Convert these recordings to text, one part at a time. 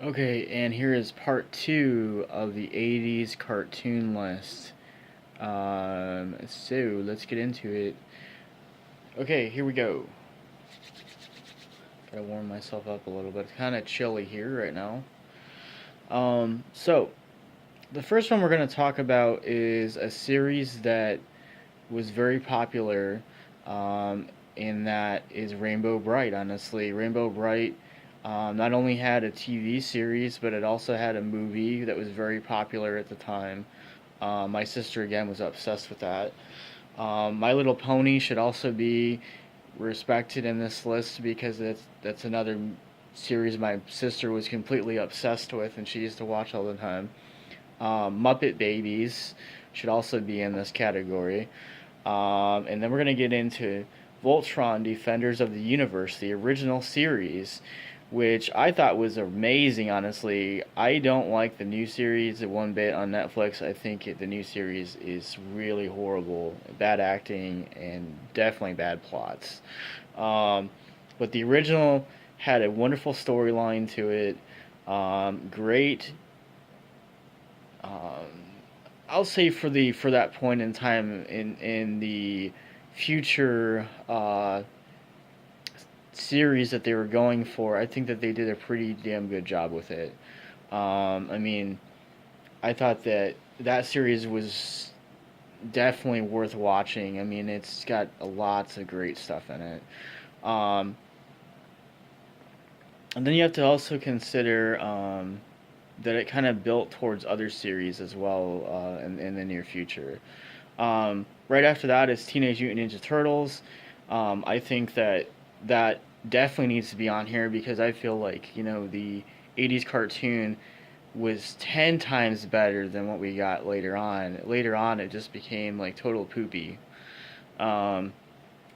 Okay, and here is part two of the 80s cartoon list. So let's get into it. Okay, here we go. Gotta warm myself up a little bit. It's kind of chilly here right now. So the first one we're gonna talk about is a series that was very popular. And that is Rainbow Bright. Honestly, Rainbow Bright not only had a TV series, but it also had a movie that was very popular at the time. My sister again was obsessed with that. My Little Pony should also be respected in this list because that's another series my sister was completely obsessed with and she used to watch all the time. Muppet Babies should also be in this category. And then we're going to get into Voltron Defenders of the Universe, the original series, which I thought was amazing, honestly. I don't like the new series one bit on Netflix. I think the new series is really horrible. Bad acting and definitely bad plots. Um, but the original had a wonderful storyline to it. Great. Um, I'll say for that point in time in the future series that they were going for, I think that they did a pretty damn good job with it. I mean, I thought that that series was definitely worth watching. I mean, it's got lots of great stuff in it. Um, and then you have to also consider that it kind of built towards other series as well in the near future. Right after that is Teenage Mutant Ninja Turtles. I think that definitely needs to be on here because I feel like the '80s cartoon was 10 times better than what we got later on. Later on, it just became like total poopy. Um,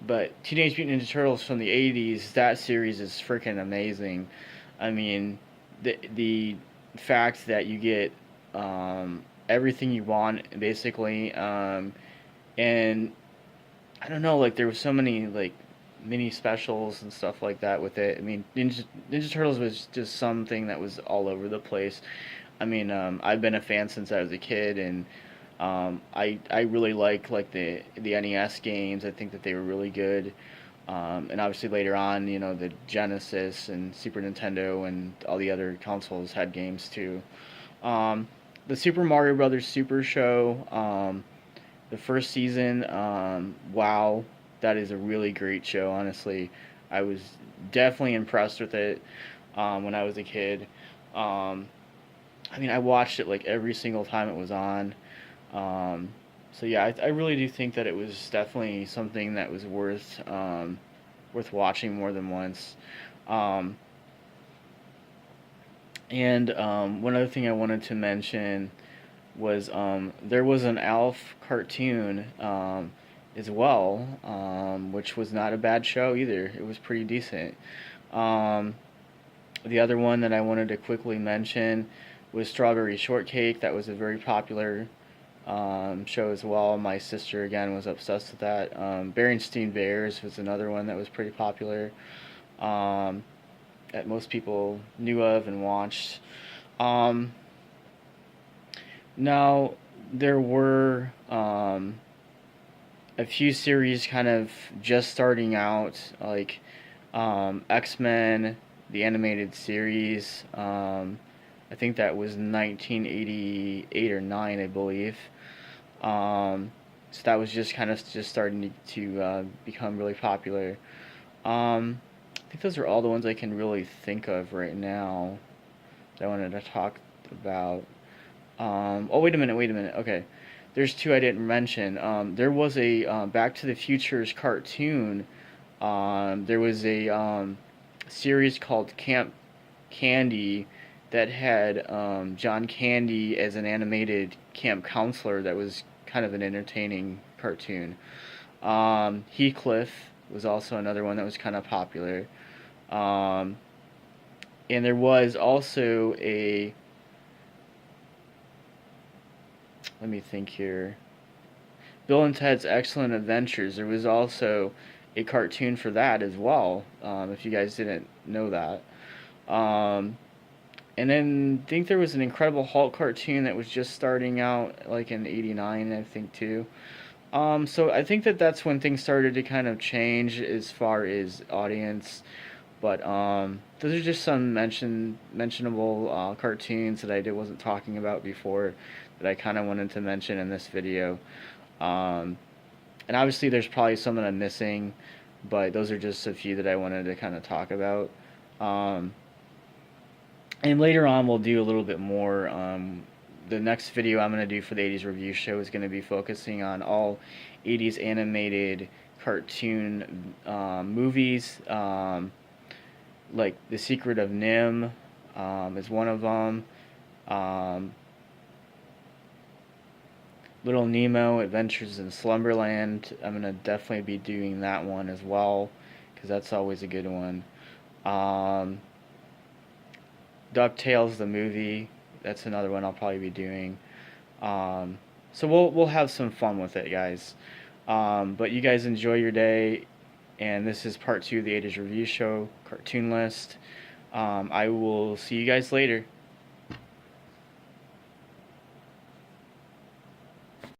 but Teenage Mutant Ninja Turtles from the '80s, that series is freaking amazing. I mean, the fact that you get everything you want basically, and I don't know, like there was so many like mini specials and stuff like that with it. I mean, Ninja Turtles was just something that was all over the place. I mean, I've been a fan since I was a kid, and I really like the NES games. I think that they were really good. And obviously later on, the Genesis and Super Nintendo and all the other consoles had games too. Um, the Super Mario Brothers Super Show, the first season, wow, that is a really great show. Honestly, I was definitely impressed with it when I was a kid. Um, I mean, I watched it like every single time it was on. Um, so yeah, I really do think that it was definitely something that was worth watching more than once. Um, and one other thing I wanted to mention was there was an Alf cartoon as well, which was not a bad show either. It was pretty decent. Um, the other one that I wanted to quickly mention was Strawberry Shortcake. That was a very popular show as well. My sister again was obsessed with that. Berenstain Bears was another one that was pretty popular. Um, that most people knew of and watched. Um, Now there were a few series kind of just starting out, like X Men, the animated series. I think that was 1988 or 9, I believe. So that was just kind of just starting to become really popular. I think those are all the ones I can really think of right now that I wanted to talk about. Oh, wait a minute, wait a minute. Okay. There's two I didn't mention. There was a Back to the Future's cartoon. There was a series called Camp Candy that had John Candy as an animated camp counselor that was kind of an entertaining cartoon. Heathcliff was also another one that was kind of popular. Um, and there was also a, let me think here. Bill and Ted's Excellent Adventures. There was also a cartoon for that as well. If you guys didn't know that, um, And then I think there was an Incredible Hulk cartoon that was just starting out, like in '89, I think too. So I think that that's when things started to kind of change as far as audience. But those are just some mentionable cartoons that wasn't talking about before that I kind of wanted to mention in this video. Um, and obviously, there's probably some that I'm missing, but those are just a few that I wanted to kind of talk about. Um, and later on, we'll do a little bit more. The next video I'm going to do for the '80s review show is going to be focusing on all '80s animated cartoon movies. Like The Secret of Nim is one of them. Um, Little Nemo, Adventures in Slumberland. I'm gonna definitely be doing that one as well because that's always a good one. Um, DuckTales the movie. That's another one I'll probably be doing. Um, so we'll have some fun with it, guys. But you guys enjoy your day, and this is part two of the '80s review show cartoon list. I will see you guys later.